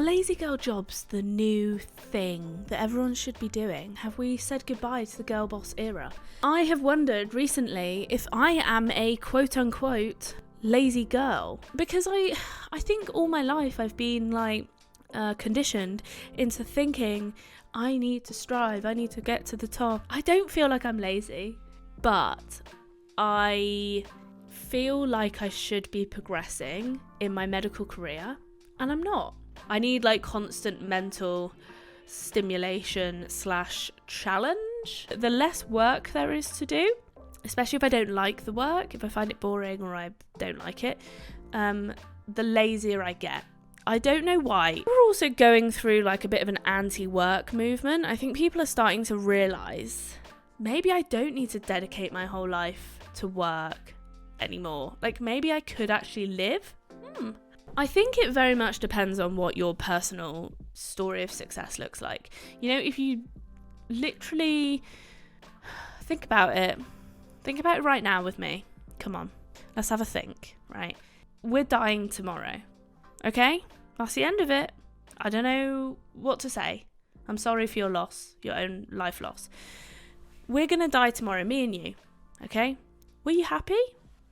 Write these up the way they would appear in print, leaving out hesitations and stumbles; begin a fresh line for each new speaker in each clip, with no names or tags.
Are lazy girl jobs the new thing that everyone should be doing? Have we said goodbye to the girl boss era? I have wondered recently if I am a quote-unquote lazy girl, because I think all my life I've been conditioned into thinking I need to strive, I need to get to the top. I don't feel like I'm lazy, but I feel like I should be progressing in my medical career, and I'm not. I need constant mental stimulation / challenge. The less work there is to do, especially if I don't like the work, if I find it boring or I don't like it, the lazier I get. I don't know why. We're also going through a bit of an anti-work movement. I think people are starting to realise maybe I don't need to dedicate my whole life to work anymore. Maybe I could actually live. I think it very much depends on what your personal story of success looks like. If you literally think about it right now with me. Come on, let's have a think, right? We're dying tomorrow, okay? That's the end of it. I don't know what to say. I'm sorry for your loss, your own life loss. We're gonna die tomorrow, me and you, okay? Were you happy?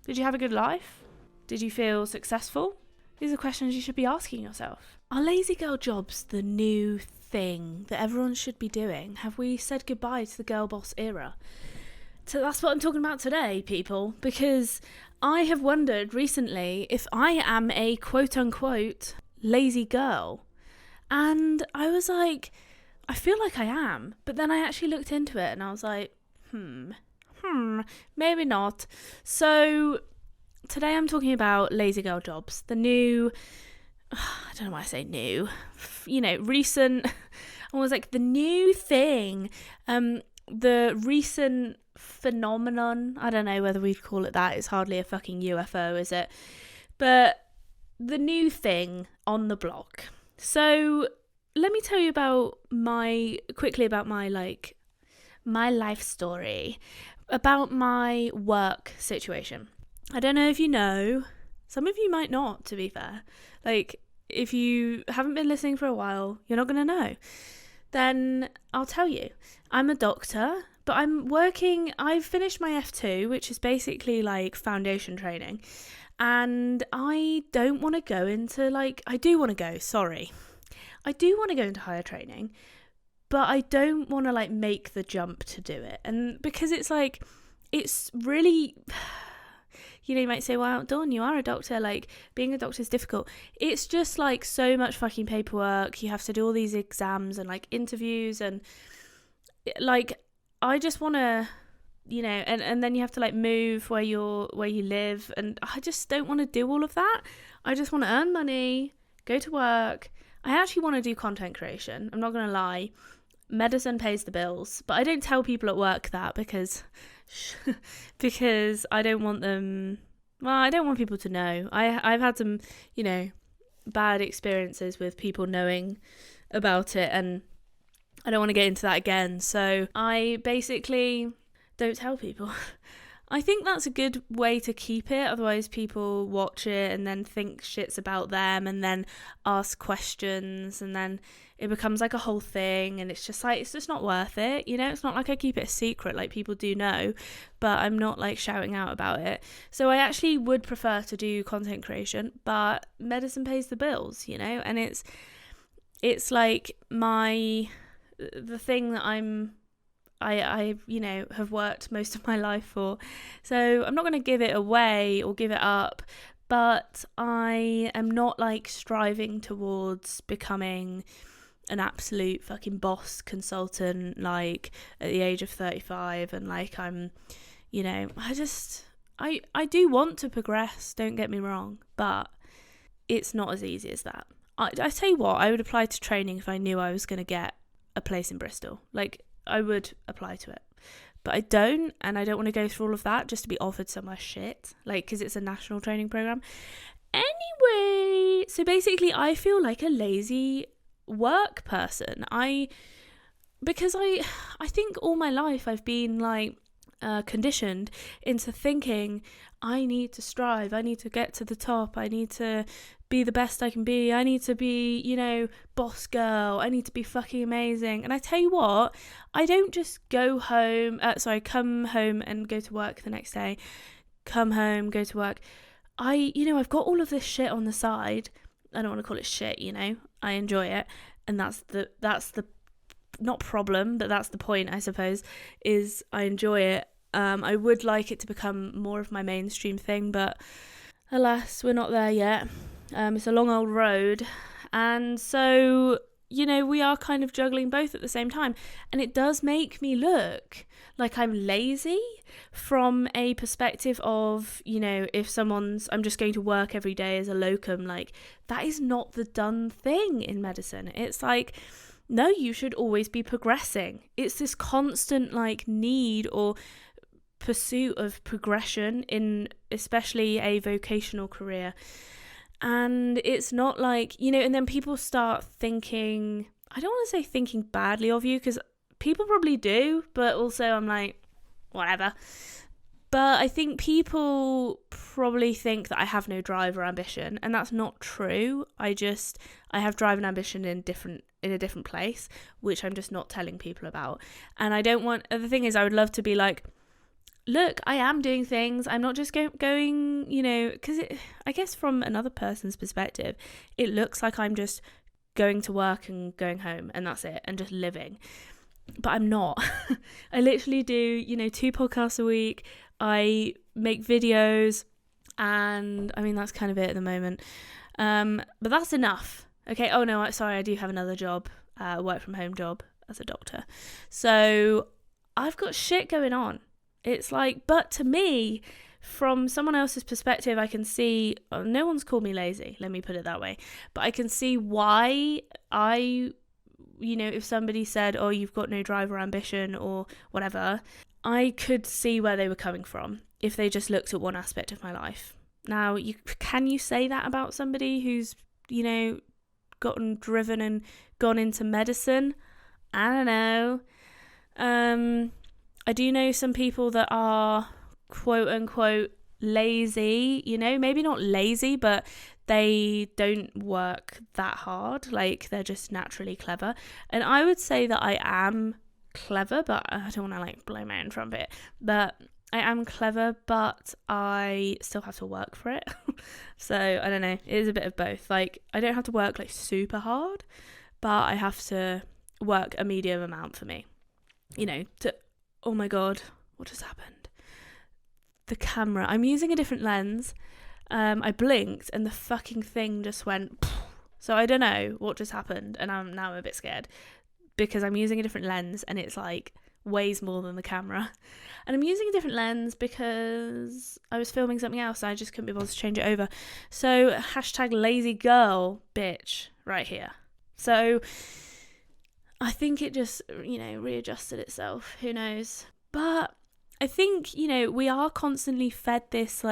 Did you have a good life? Did you feel successful? These are questions you should be asking yourself. Are lazy girl jobs the new thing that everyone should be doing? Have we said goodbye to the girl boss era? So that's what I'm talking about today, people, because I have wondered recently if I am a quote-unquote lazy girl. And I was like, I feel like I am. But then I actually looked into it and I was like, maybe not. So today I'm talking about lazy girl jobs, the new, I don't know why I say new, recent, the new thing, the recent phenomenon. I don't know whether we'd call it that. It's hardly a fucking UFO, is it? But the new thing on the block. So let me tell you quickly about my life story, about my work situation. I don't know if you know, some of you might not, to be fair. If you haven't been listening for a while, you're not going to know. Then I'll tell you. I'm a doctor, but I've finished my F2, which is basically foundation training. And I don't want to go into I do want to go into higher training, but I don't want to make the jump to do it. And because it's really, you might say, well, Dawn, you are a doctor, being a doctor is difficult. It's just so much fucking paperwork. You have to do all these exams and interviews, and I just want to, and then you have to move where you live, and I just don't want to do all of that. I just want to earn money, go to work. I actually want to do content creation. I'm not going to lie. Medicine pays the bills, but I don't tell people at work that because I don't want them. Well, I don't want people to know. I've had some, bad experiences with people knowing about it, and I don't want to get into that again. So I basically don't tell people. I think that's a good way to keep it. Otherwise, people watch it and then think shit's about them and then ask questions, and then it becomes a whole thing, and it's just not worth it. It's not I keep it a secret people do know, but I'm not shouting out about it. So I actually would prefer to do content creation, but medicine pays the bills, and it's the thing that I have worked most of my life for. So I'm not going to give it away or give it up, but I am not striving towards becoming an absolute fucking boss consultant at the age of 35, and I'm I do want to progress, don't get me wrong, but it's not as easy as that. I tell you what, I would apply to training if I knew I was going to get a place in Bristol. I would apply to it, but I don't, and I don't want to go through all of that just to be offered somewhere shit, because it's a national training program. Anyway, so basically I feel like a lazy work person. Because I think all my life I've been conditioned into thinking I need to strive, I need to get to the top, I need to be the best I can be. I need to be, boss girl. I need to be fucking amazing. And I tell you what, I don't just come home and go to work the next day. Come home, go to work. I've got all of this shit on the side. I don't want to call it shit, I enjoy it. And that's the not problem, but that's the point, I suppose, is I enjoy it. I would like it to become more of my mainstream thing, but alas, we're not there yet. It's a long old road. And so, we are kind of juggling both at the same time. And it does make me look like I'm lazy from a perspective of, if I'm just going to work every day as a locum, like, that is not the done thing in medicine. It's like, no, you should always be progressing. It's this constant, need or pursuit of progression in especially a vocational career. And it's not like, and then people start thinking, I don't want to say thinking badly of you, because people probably do, but also I'm like, whatever. But I think people probably think that I have no drive or ambition, and that's not true. I have drive and ambition in a different place, which I'm just not telling people about. And the thing is, I would love to be like, look, I am doing things. I'm not just going, because I guess from another person's perspective, it looks like I'm just going to work and going home and that's it, and just living. But I'm not. I literally do, 2 podcasts a week. I make videos, and I mean, that's kind of it at the moment. But that's enough. Okay. Oh no, sorry, I do have another job, work from home job as a doctor. So I've got shit going on. It's like, but to me, from someone else's perspective, I can see, no one's called me lazy, let me put it that way, but I can see why if somebody said, oh, you've got no drive or ambition or whatever, I could see where they were coming from if they just looked at one aspect of my life. Now, can you say that about somebody who's, gotten driven and gone into medicine? I don't know. I do know some people that are quote unquote lazy, maybe not lazy, but they don't work that hard. Like, they're just naturally clever. And I would say that I am clever, but I don't want to blow my own trumpet, but I am clever, but I still have to work for it. So I don't know, it is a bit of both. Like, I don't have to work super hard, but I have to work a medium amount for me, oh my god, what just happened? The camera. I'm using a different lens. I blinked and the fucking thing just went. So I don't know what just happened, and I'm now a bit scared because I'm using a different lens and it's weighs more than the camera. And I'm using a different lens because I was filming something else and I just couldn't be bothered to change it over. So #lazy girl bitch right here. So I think it just, readjusted itself. Who knows? But I think, we are constantly fed this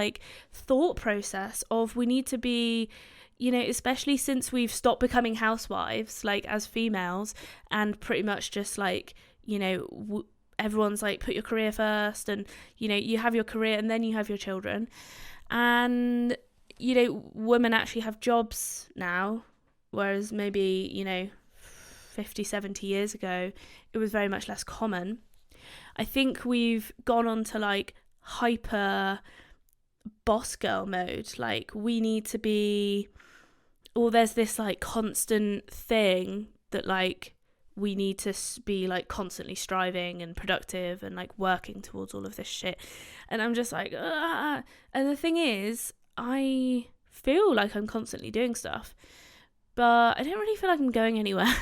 thought process of we need to be, especially since we've stopped becoming housewives, as females, and pretty much just everyone's put your career first, and, you have your career and then you have your children. And, women actually have jobs now, whereas maybe, 50, 70 years ago, it was very much less common. I think we've gone on to hyper boss girl mode. We need to be, there's this constant thing that we need to be constantly striving and productive and working towards all of this shit. And I'm just and the thing is, I feel like I'm constantly doing stuff, but I don't really feel like I'm going anywhere.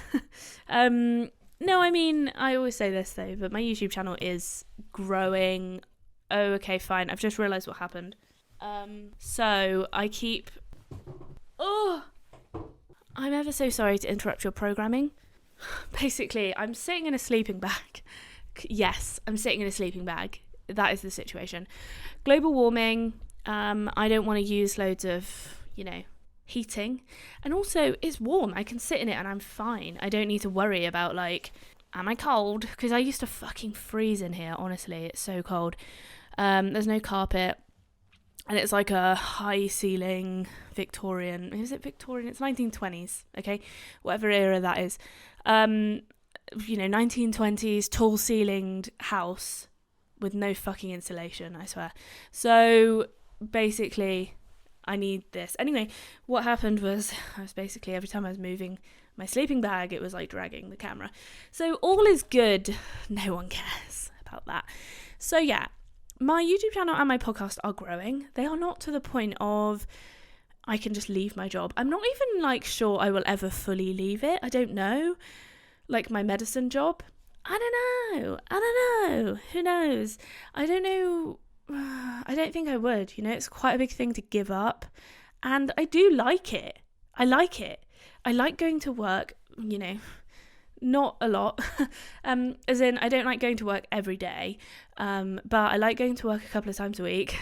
No, I mean, I always say this though, but my YouTube channel is growing. Oh, okay, fine. I've just realised what happened. So I keep... Oh! I'm ever so sorry to interrupt your programming. Basically, I'm sitting in a sleeping bag. Yes, I'm sitting in a sleeping bag. That is the situation. Global warming. I don't want to use loads of, heating. And also, it's warm. I can sit in it and I'm fine. I don't need to worry about, am I cold? Because I used to fucking freeze in here, honestly. It's so cold. There's no carpet. And it's like a high ceiling Victorian. Is it Victorian? It's 1920s, okay? Whatever era that is. 1920s tall ceilinged house with no fucking insulation, I swear. So basically, I need this. Anyway, what happened was I was basically, every time I was moving my sleeping bag, it was like dragging the camera. So all is good. No one cares about that. So yeah, my YouTube channel and my podcast are growing. They are not to the point of I can just leave my job. I'm not even like sure I will ever fully leave it. I don't know. Like my medicine job. I don't know. Who knows? I don't know. I don't think I would. It's quite a big thing to give up. And I do like it. I like it. I like going to work, not a lot. As in, I don't like going to work every day. But I like going to work a couple of times a week.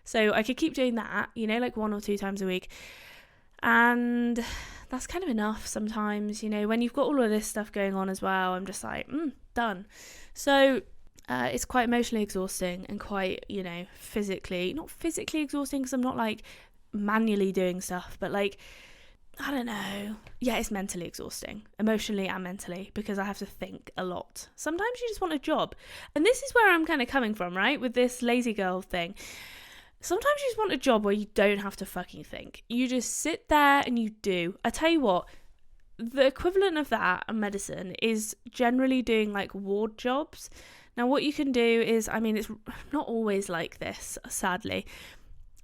So I could keep doing that, like 1 or 2 times a week. And that's kind of enough sometimes, when you've got all of this stuff going on as well. I'm just like, done. So it's quite emotionally exhausting and quite, not physically exhausting because I'm not like manually doing stuff, but like, I don't know. Yeah, it's mentally exhausting, emotionally and mentally, because I have to think a lot. Sometimes you just want a job. And this is where I'm kind of coming from, right? With this lazy girl thing. Sometimes you just want a job where you don't have to fucking think. You just sit there and you do. I tell you what, the equivalent of that in medicine is generally doing like ward jobs. Now what you can do is, it's not always like this, sadly,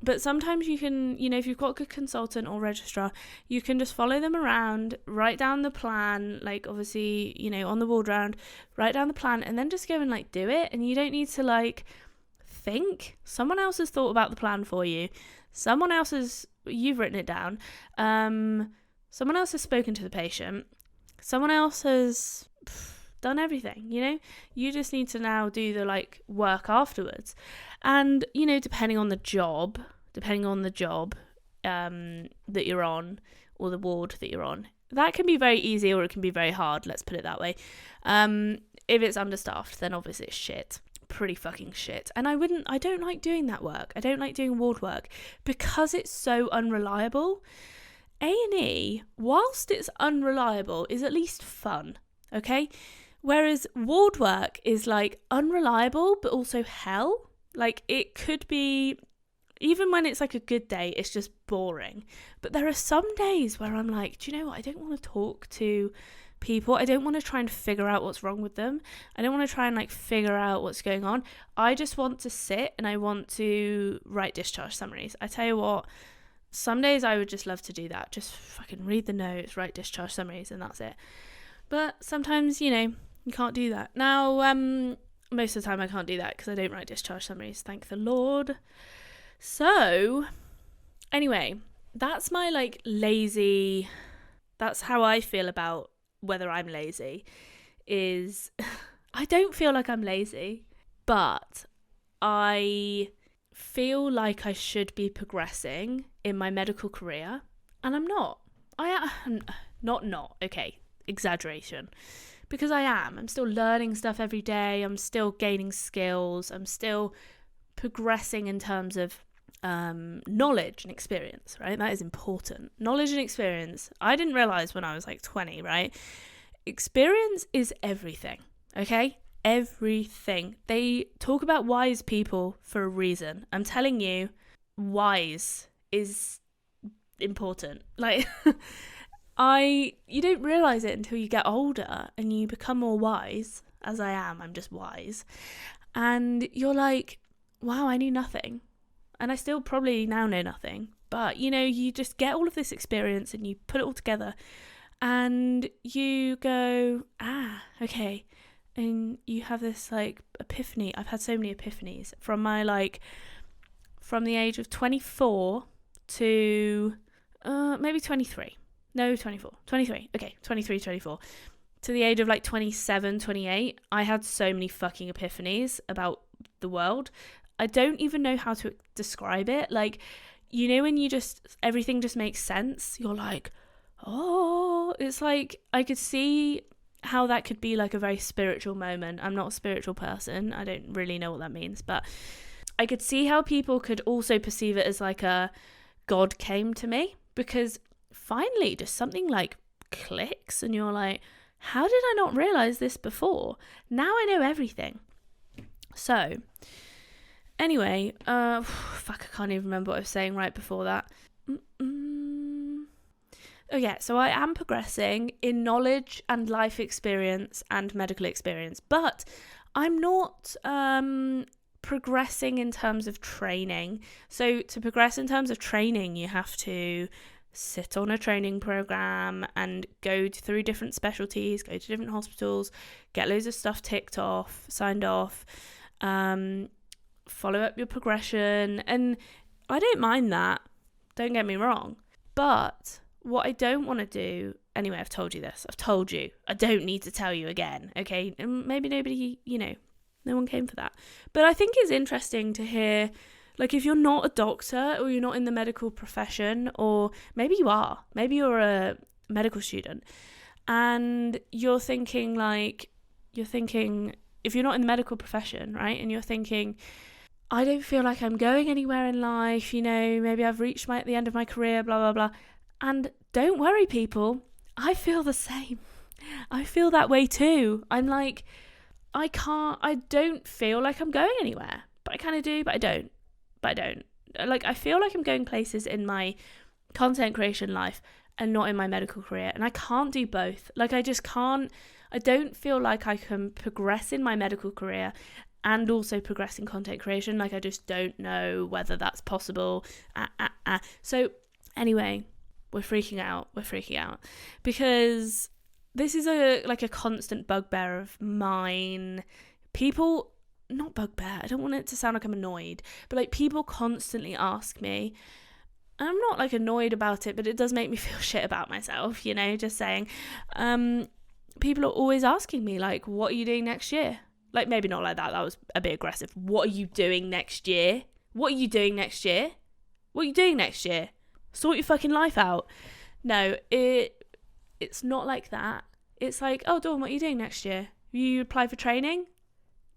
but sometimes you can, if you've got a good consultant or registrar, you can just follow them around, write down the plan, like obviously, on the ward round, write down the plan and then just go and like do it. And you don't need to like think. Someone else has thought about the plan for you. You've written it down. Someone else has spoken to the patient. Someone else has done everything, You just need to now do the like work afterwards. And, depending on the job that you're on or the ward that you're on, that can be very easy or it can be very hard, let's put it that way. If it's understaffed, then obviously it's shit. Pretty fucking shit. And I don't like doing that work. I don't like doing ward work because it's so unreliable. A&E, whilst it's unreliable, is at least fun, okay? Whereas ward work is like unreliable but also hell. Like it could be, even when it's like a good day, it's just boring. But there are some days where I'm like, do you know what? I don't want to talk to people. I don't want to try and figure out what's wrong with them. I don't want to try and like figure out what's going on. I just want to sit and I want to write discharge summaries. I tell you what, some days I would just love to do that. Just fucking read the notes, write discharge summaries, and that's it. But sometimes, you can't do that. Now, most of the time I can't do that because I don't write discharge summaries, thank the Lord. So, anyway, that's my like lazy, that's how I feel about whether I'm lazy, is I don't feel like I'm lazy, but I feel like I should be progressing in my medical career, and I'm not. I am not, okay, exaggeration. Because I am. I'm still learning stuff every day. I'm still gaining skills. I'm still progressing in terms of knowledge and experience, right? That is important. Knowledge and experience. I didn't realise when I was like 20, right? Experience is everything, okay? Everything. They talk about wise people for a reason. I'm telling you, wise is important. Like... you don't realise it until you get older and you become more wise, as I am, I'm just wise. And you're like, wow, I knew nothing. And I still probably now know nothing. But, you just get all of this experience and you put it all together and you go, okay. And you have this like epiphany. I've had so many epiphanies from from the age of 24 to maybe 23. No, 24. 23. Okay, 23, 24. To the age of like 27, 28, I had so many fucking epiphanies about the world. I don't even know how to describe it. Like, when everything just makes sense. You're like, oh, it's like, I could see how that could be like a very spiritual moment. I'm not a spiritual person. I don't really know what that means, but I could see how people could also perceive it as like a God came to me, because finally just something like clicks and you're like, how did I not realize this before? Now I know everything. So anyway, fuck, I can't even remember what I was saying right before that. Oh yeah, so I am progressing in knowledge and life experience and medical experience, but I'm not progressing in terms of training. So to progress in terms of training, you have to sit on a training program and go through different specialties, go to different hospitals, get loads of stuff ticked off, signed off, follow up your progression. And I don't mind that, don't get me wrong, but what I don't want to do, anyway, I've told you this, I've told you, I don't need to tell you again, okay? And maybe nobody, no one came for that. But I think it's interesting to hear, like, if you're not a doctor or you're not in the medical profession, or maybe you are, maybe you're a medical student, and you're thinking, if you're not in the medical profession, right, and you're thinking, I don't feel like I'm going anywhere in life, maybe I've reached the end of my career, blah, blah, blah. And don't worry, people, I feel the same. I feel that way too. I'm like, I don't feel like I'm going anywhere, but I kind of do, but I don't. Like, I feel like I'm going places in my content creation life and not in my medical career. And I can't do both. Like, I just can't, I don't feel like I can progress in my medical career and also progress in content creation. Like, I just don't know whether that's possible. So anyway, we're freaking out because this is a constant bugbear of mine. People, not bugbear, I don't want it to sound like I'm annoyed, but like, people constantly ask me, and I'm not like annoyed about it, but it does make me feel shit about myself, just saying, people are always asking me, like, what are you doing next year? Like, maybe not like that was a bit aggressive. What are you doing next year? Sort your fucking life out. No, it's not like that. It's like, oh, Dawn, what are you doing next year? You apply for training?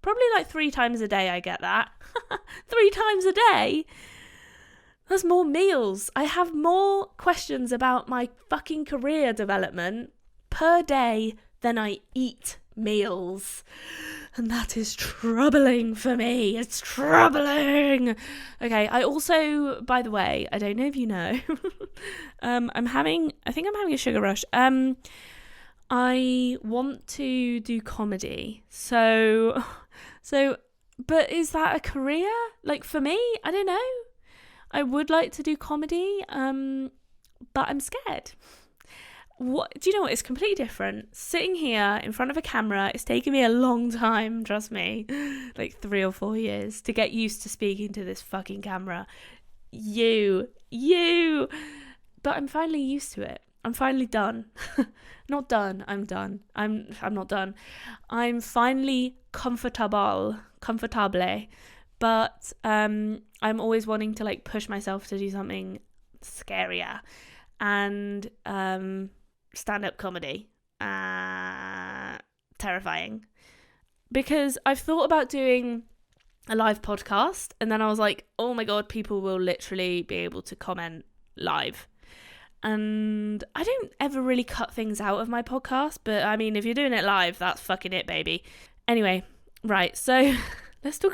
Probably like 3 times a day I get that. 3 times a day? That's more meals. I have more questions about my fucking career development per day than I eat meals. And that is troubling for me. It's troubling. Okay, I also, by the way, I don't know if you know, I think I'm having a sugar rush. I want to do comedy. So, but is that a career? Like, for me, I don't know. I would like to do comedy, but I'm scared. What do you know what? It's completely different. Sitting here in front of a camera, it's taken me a long time, trust me, like 3 or 4 years to get used to speaking to this fucking camera. You. But I'm finally used to it. I'm finally done. Not done. I'm done. I'm not done. I'm finally comfortable. But I'm always wanting to like push myself to do something scarier, and stand-up comedy, terrifying, because I've thought about doing a live podcast, and then I was like, oh my god, people will literally be able to comment live, and I don't ever really cut things out of my podcast, but I mean, if you're doing it live, that's fucking it, baby. Anyway, right, so let's go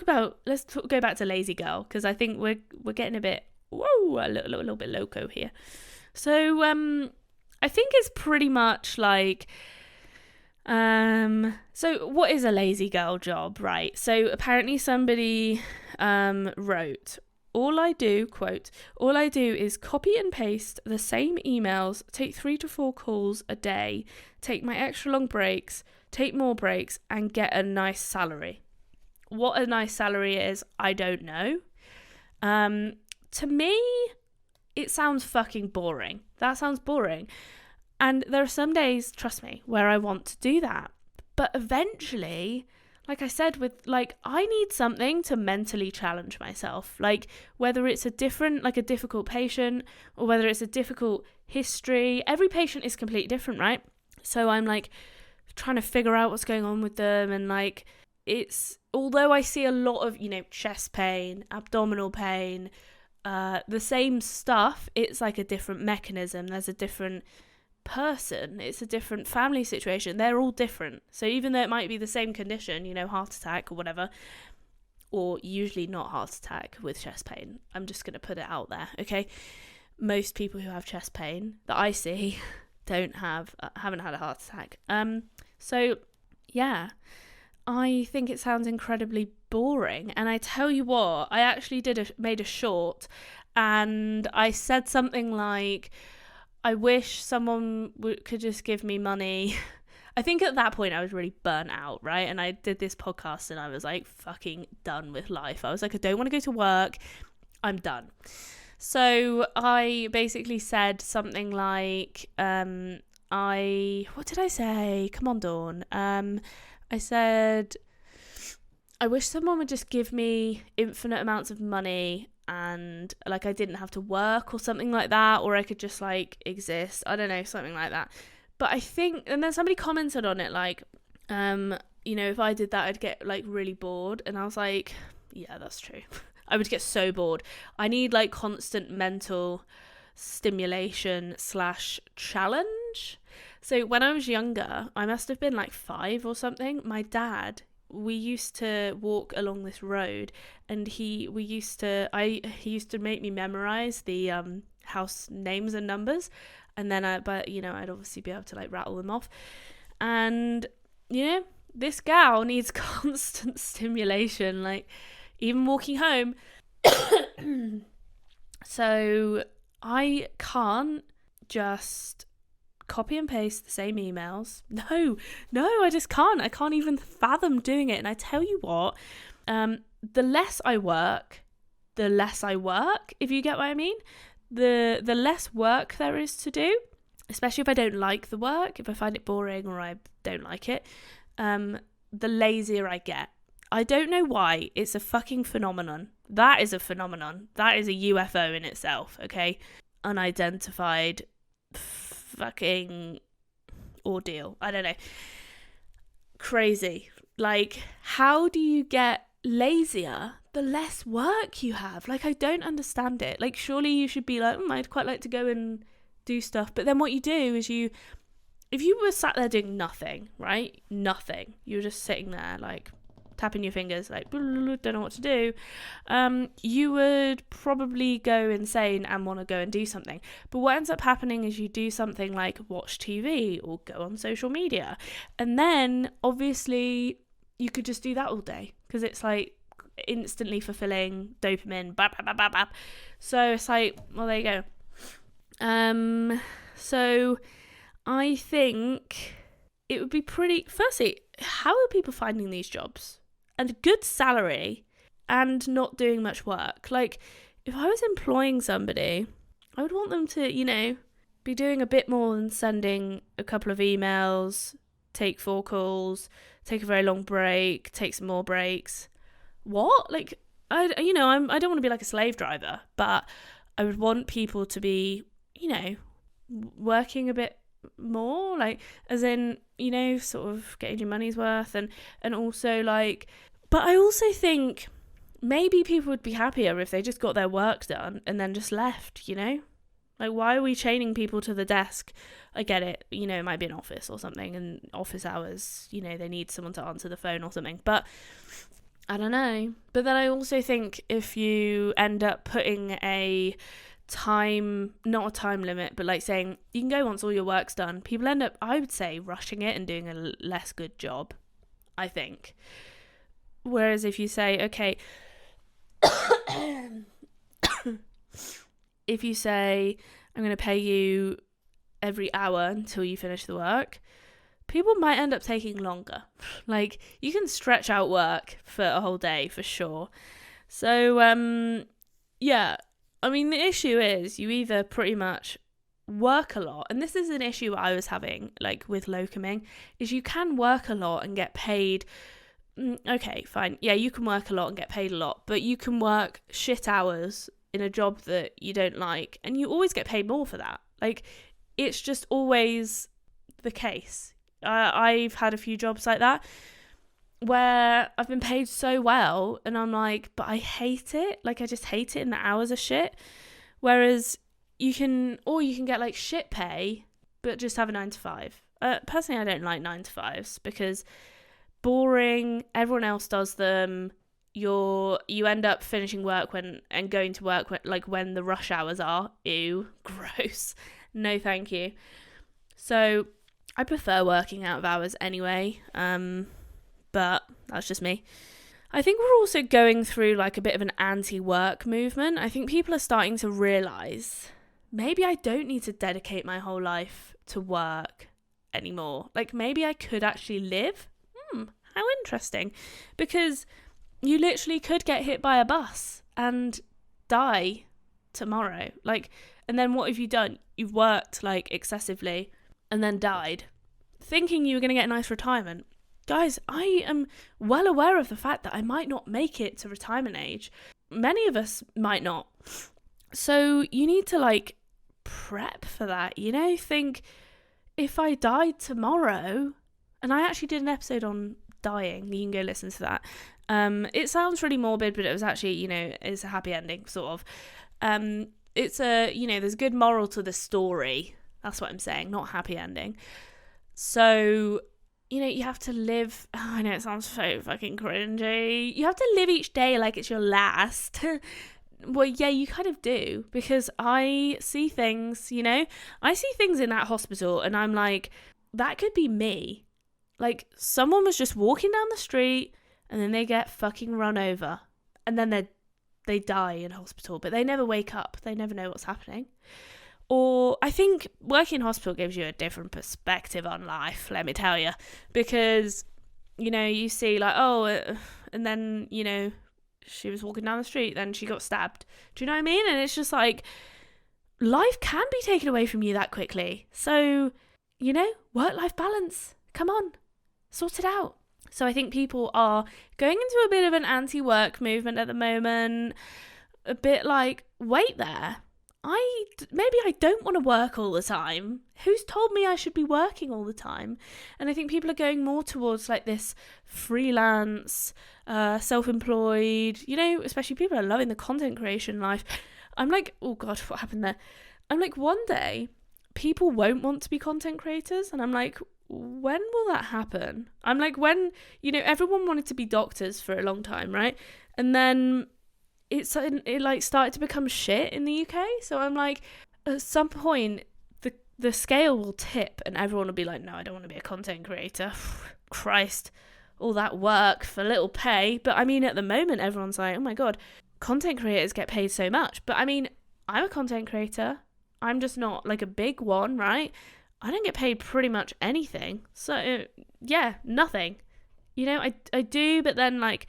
back to Lazy Girl, because I think we're getting a bit a little bit loco here. So I think it's pretty much like, so what is a lazy girl job, right? So apparently somebody wrote, all I do is copy and paste the same emails, take 3 to 4 calls a day, take my extra long breaks, take more breaks, and get a nice salary. What a nice salary is, I don't know. To me, it sounds fucking boring. That sounds boring. And there are some days, trust me, where I want to do that. But eventually, like I said, I need something to mentally challenge myself. Like, whether it's a difficult patient, or whether it's a difficult history. Every patient is completely different, right? So I'm like trying to figure out what's going on with them, and like it's, although I see a lot of, chest pain, abdominal pain, the same stuff, it's like a different mechanism. There's a different person, it's a different family situation. They're all different. So even though it might be the same condition, heart attack or whatever, or usually not heart attack with chest pain, I'm just going to put it out there, okay? Most people who have chest pain that I see haven't had a heart attack. So yeah, I think it sounds incredibly boring. And I tell you what, I actually made a short, and I said something like, I wish someone could just give me money. I think at that point I was really burnt out, right? And I did this podcast and I was like fucking done with life. I was like, I don't want to go to work. I'm done. So I basically said something like, what did I say? Come on, Dawn. I said, I wish someone would just give me infinite amounts of money and like I didn't have to work or something like that, or I could just like exist. I don't know, something like that. But I think, and then somebody commented on it like, if I did that, I'd get like really bored. And I was like, yeah, that's true. I would get so bored. I need like constant mental stimulation / challenge. So when I was younger, I must have been like 5 or something. My dad, we used to walk along this road, and he used to make me memorize the house names and numbers, and then I'd obviously be able to like rattle them off. And this gal needs constant stimulation, like even walking home. So I can't just copy and paste the same emails. No, I just can't. I can't even fathom doing it. And I tell you what, the less I work, if you get what I mean. The less work there is to do, especially if I don't like the work, if I find it boring or I don't like it, the lazier I get. I don't know why. It's a fucking phenomenon. That is a phenomenon. That is a UFO in itself, okay? Unidentified fucking ordeal. I don't know. Crazy. Like, how do you get lazier the less work you have? Like, I don't understand it. Like, surely you should be like, I'd quite like to go and do stuff. But then what you do is if you were sat there doing nothing, right? Nothing. You're just sitting there, like, tapping your fingers, like, don't know what to do, you would probably go insane and want to go and do something. But what ends up happening is you do something like watch TV or go on social media. And then, obviously, you could just do that all day because it's, like, instantly fulfilling, dopamine, blah, blah, blah, blah, blah. So it's like, well, there you go. So I think it would be pretty... Firstly, how are people finding these jobs? And a good salary and not doing much work. Like, if I was employing somebody, I would want them to, be doing a bit more than sending a couple of emails, take 4 calls, take a very long break, take some more breaks. What? Like, I don't want to be like a slave driver, but I would want people to be, working a bit more, like, as in, sort of getting your money's worth, and also, like, but I also think maybe people would be happier if they just got their work done and then just left, like, why are we chaining people to the desk? I get it, it might be an office or something, and office hours, they need someone to answer the phone or something, but I don't know. But then I also think if you end up putting not a time limit, but like saying you can go once all your work's done, people end up, I would say, rushing it and doing a less good job, I think. Whereas if you say, okay, if you say, I'm going to pay you every hour until you finish the work, people might end up taking longer. Like, you can stretch out work for a whole day for sure. So, yeah. I mean, the issue is you either pretty much work a lot, and this is an issue I was having, like, with locuming, is you can work a lot and get paid. Okay, fine. Yeah, you can work a lot and get paid a lot, but you can work shit hours in a job that you don't like, and you always get paid more for that. Like, it's just always the case. I've had a few jobs like that. where I've been paid so well and I'm like, but I hate it. Like, I just hate it and the hours are shit. Whereas you can get like shit pay, but just have a 9 to 5. Personally, I don't like 9 to 5s because boring. Everyone else does them. You end up finishing work and going to work when the rush hours are. Ew, gross. No, thank you. So I prefer working out of hours anyway. But that's just me. I think we're also going through like a bit of an anti-work movement. I think people are starting to realise maybe I don't need to dedicate my whole life to work anymore. Like, maybe I could actually live. How interesting. Because you literally could get hit by a bus and die tomorrow. Like, and then what have you done? You've worked like excessively and then died, thinking you were going to get a nice retirement. Guys, I am well aware of the fact that I might not make it to retirement age. Many of us might not. So you need to like prep for that, you know? Think, if I died tomorrow, and I actually did an episode on dying, you can go listen to that. It sounds really morbid, but it was actually, you know, it's a happy ending, sort of. It's a, you know, there's a good moral to the story. That's what I'm saying, not happy ending. So, you know, you have to live. Oh, I know it sounds so fucking cringy. You have to live each day like it's your last. Well, yeah, you kind of do, because I see things, you know, I see things in that hospital and I'm like, that could be me. Like, someone was just walking down the street and then they get fucking run over and then they die in hospital, but they never wake up. They never know what's happening. Or I think working in hospital gives you a different perspective on life, let me tell you, because, you know, you see like, and then, you know, she was walking down the street, then she got stabbed. Do you know what I mean? And it's just like, life can be taken away from you that quickly. So, you know, work-life balance. Come on, sort it out. So I think people are going into a bit of an anti-work movement at the moment. A bit like, wait there. Maybe I don't want to work all the time. Who's told me I should be working all the time? And I think people are going more towards like this freelance, self-employed, you know, especially people are loving the content creation life. I'm like, oh God, what happened there? I'm like, one day people won't want to be content creators. And I'm like, when will that happen? I'm like, when, you know, everyone wanted to be doctors for a long time, right? And then it like started to become shit in the UK. So I'm like, at some point the scale will tip and everyone will be like, no, I don't want to be a content creator. Christ, all that work for little pay. But I mean, at the moment everyone's like, oh my God, content creators get paid so much. But I mean, I'm a content creator. I'm just not like a big one, right? I don't get paid pretty much anything. So yeah, nothing. You know, I do, but then like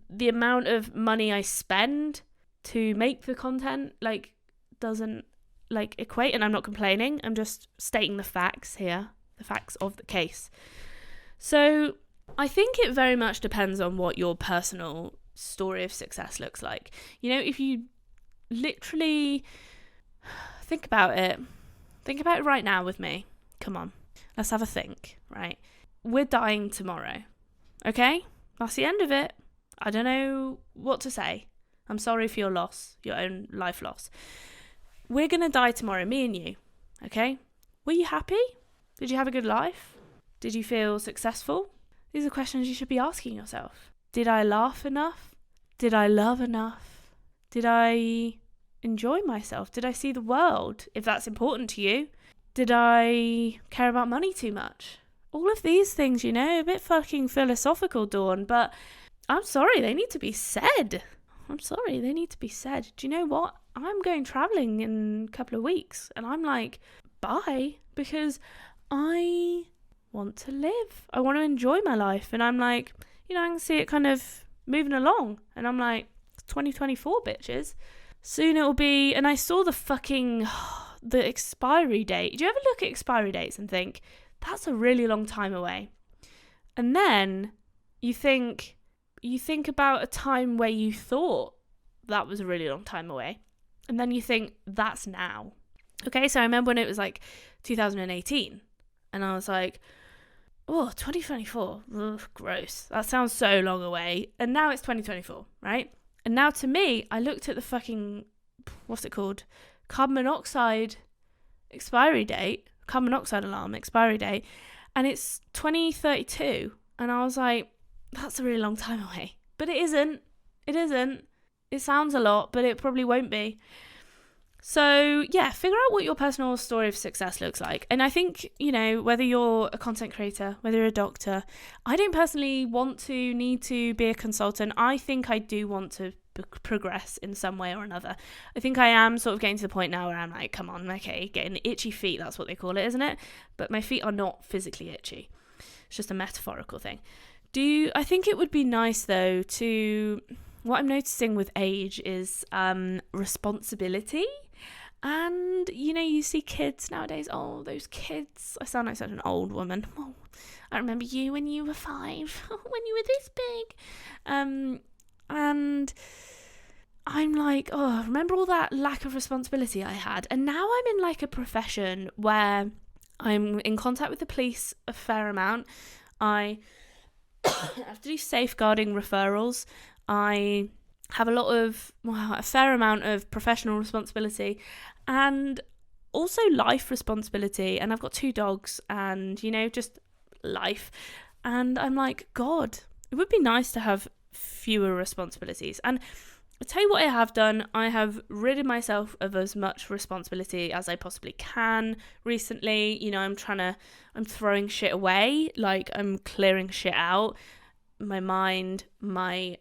the amount of money I spend to make the content like doesn't like equate, and I'm not complaining. I'm just stating the facts here, the facts of the case. So I think it very much depends on what your personal story of success looks like. You know, if you literally think about it right now with me. Come on, let's have a think, right? We're dying tomorrow, okay? That's the end of it. I don't know what to say. I'm sorry for your loss, your own life loss. We're going to die tomorrow, me and you, okay? Were you happy? Did you have a good life? Did you feel successful? These are questions you should be asking yourself. Did I laugh enough? Did I love enough? Did I enjoy myself? Did I see the world, if that's important to you? Did I care about money too much? All of these things, you know, a bit fucking philosophical, Dawn, but I'm sorry, they need to be said. Do you know what? I'm going travelling in a couple of weeks and I'm like, bye, because I want to live. I want to enjoy my life. And I'm like, you know, I can see it kind of moving along. And I'm like, 2024, bitches. Soon it will be, and I saw the expiry date. Do you ever look at expiry dates and think, that's a really long time away? And then you think about a time where you thought that was a really long time away. And then you think, that's now. Okay, so I remember when it was like 2018. And I was like, Oh, 2024. Ugh, gross. That sounds so long away. And now it's 2024, right? And now to me, I looked at the fucking, what's it called? Carbon monoxide expiry date, carbon monoxide alarm expiry date, and it's 2032. And I was like, that's a really long time away. But it isn't. It isn't. It sounds a lot, but it probably won't be. So, yeah, figure out what your personal story of success looks like. And I think, whether you're a content creator, whether you're a doctor, I don't personally need to be a consultant. I think I do want to progress in some way or another. I think I am sort of getting to the point now where I'm like, come on, okay, getting itchy feet, that's what they call it, isn't it? But my feet are not physically itchy. It's just a metaphorical thing. I think it would be nice, though, what I'm noticing with age is responsibility. And, you see kids nowadays. Oh, those kids. I sound like such an old woman. Oh, I remember you when you were 5. When you were this big. And I'm like, oh, remember all that lack of responsibility I had? And now I'm in like a profession where I'm in contact with the police a fair amount. I have to do safeguarding referrals. I have a fair amount of professional responsibility and also life responsibility. And I've got 2 dogs and, just life. And I'm like, God, it would be nice to have fewer responsibilities. And I'll tell you what I have done. I have ridded myself of as much responsibility as I possibly can recently. I'm throwing shit away. Like, I'm clearing shit out. My mind, my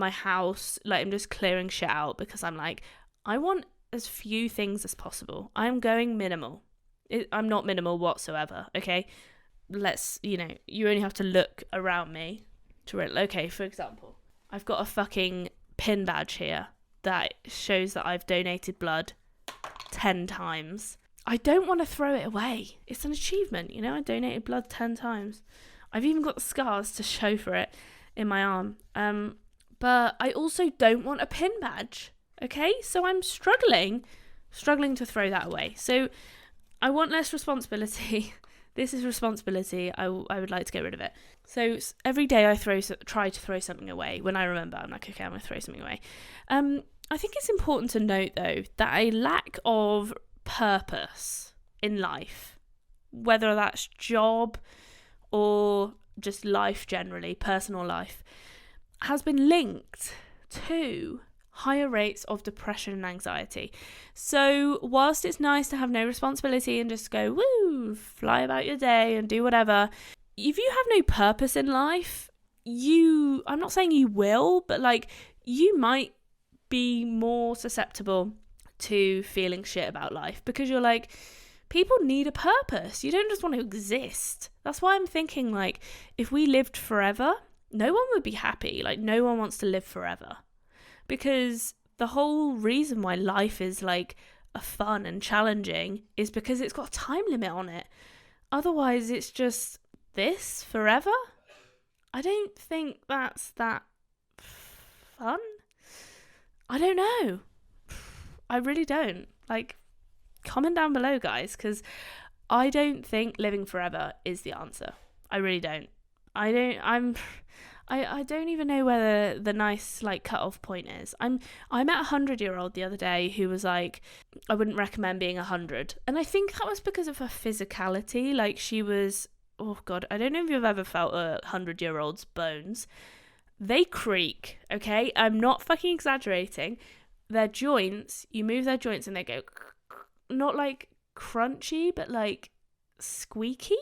house, like, I'm just clearing shit out because I'm like, I want as few things as possible. I'm going minimal. I'm not minimal whatsoever, okay? You only have to look around me to okay, for example, I've got a fucking pin badge here that shows that I've donated blood 10 times. I don't want to throw it away. It's an achievement, I donated blood 10 times. I've even got the scars to show for it in my arm. But I also don't want a pin badge, okay? So I'm struggling to throw that away. So I want less responsibility. This is responsibility. I would like to get rid of it. So every day I try to throw something away. When I remember, I'm like, okay, I'm going to throw something away. I think it's important to note, though, that a lack of purpose in life, whether that's job or just life generally, personal life, has been linked to higher rates of depression and anxiety. So whilst it's nice to have no responsibility and just go, woo, fly about your day and do whatever, if you have no purpose in life, I'm not saying you will, but like, you might be more susceptible to feeling shit about life because you're like, people need a purpose. You don't just want to exist. That's why I'm thinking, like, if we lived forever, no one would be happy. Like, no one wants to live forever. Because the whole reason why life is, like, a fun and challenging is because it's got a time limit on it. Otherwise, it's just this forever. I don't think that's that fun. I don't know. I really don't. Like, comment down below, guys, because I don't think living forever is the answer. I really don't. I don't even know where the nice, like, cut-off point is. I met a 100-year-old the other day who was like, I wouldn't recommend being 100. And I think that was because of her physicality. Like, she was, oh God, I don't know if you've ever felt a 100-year-old's bones. They creak, okay? I'm not fucking exaggerating. Their joints, you move their joints and they go, not like crunchy, but like squeaky.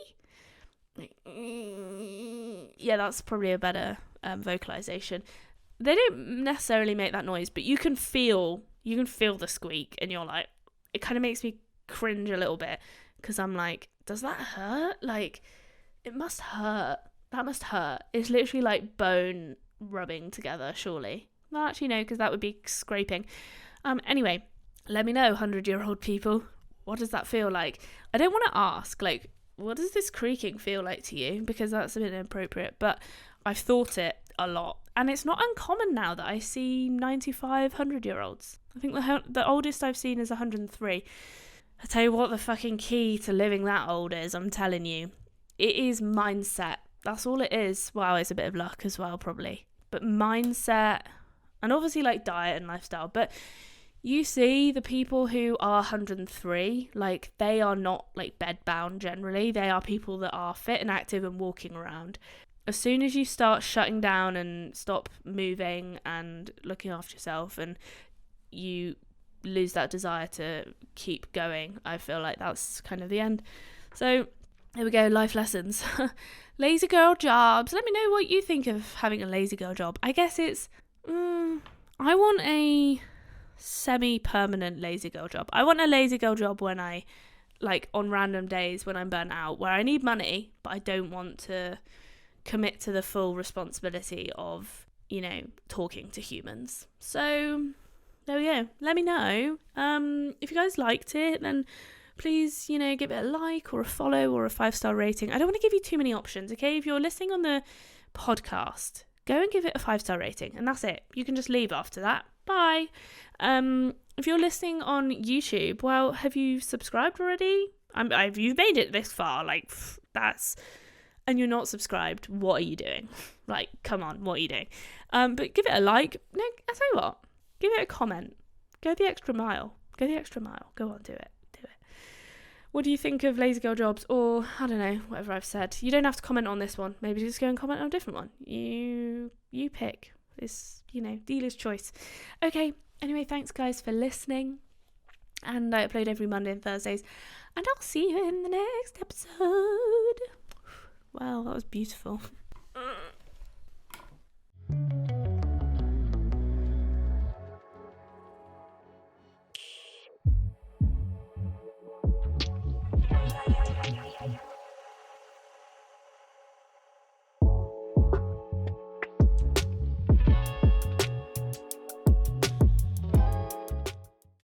Yeah, that's probably a better vocalization. They don't necessarily make that noise, but you can feel the squeak, and you're like, it kind of makes me cringe a little bit because I'm like, does that hurt? Like, it must hurt. That must hurt. It's literally like bone rubbing together, surely. Well, actually, no, because that would be scraping. Anyway, let me know, 100-year-old people. What does that feel like? I don't want to ask, like, what does this creaking feel like to you? Because that's a bit inappropriate, but I've thought it a lot. And it's not uncommon now that I see 95, 100-year-olds. I think the oldest I've seen is 103. I tell you what the fucking key to living that old is, I'm telling you. it is mindset. That's all it is. Well, it's a bit of luck as well, probably. But mindset, and obviously like diet and lifestyle. But you see the people who are 103, like they are not like bedbound generally. They are people that are fit and active and walking around. As soon as you start shutting down and stop moving and looking after yourself, and you lose that desire to keep going, I feel like that's kind of the end. So there we go, life lessons. Lazy girl jobs. Let me know what you think of having a lazy girl job. I guess it's I want a semi-permanent lazy girl job. I want a lazy girl job when I, like, on random days when I'm burnt out, where I need money, but I don't want to commit to the full responsibility of, you know, talking to humans. So there we go. Let me know. If you guys liked it, then please, you know, give it a like or a follow or a 5-star rating. I don't want to give you too many options, okay? If you're listening on the podcast, go and give it a 5-star rating, and that's it. You can just leave after that. Bye. If you're listening on YouTube, well, have you subscribed already? If you've made it this far, like, and you're not subscribed, what are you doing? Like, come on, what are you doing? But give it a like. No, I tell you what, give it a comment. Go the extra mile. Go on, do it. What do you think of lazy girl jobs? Or, I don't know, whatever I've said. You don't have to comment on this one. Maybe just go and comment on a different one. You pick. It's, you know, dealer's choice. Okay, anyway, thanks guys for listening. And I upload every Monday and Thursdays. And I'll see you in the next episode. Wow, that was beautiful.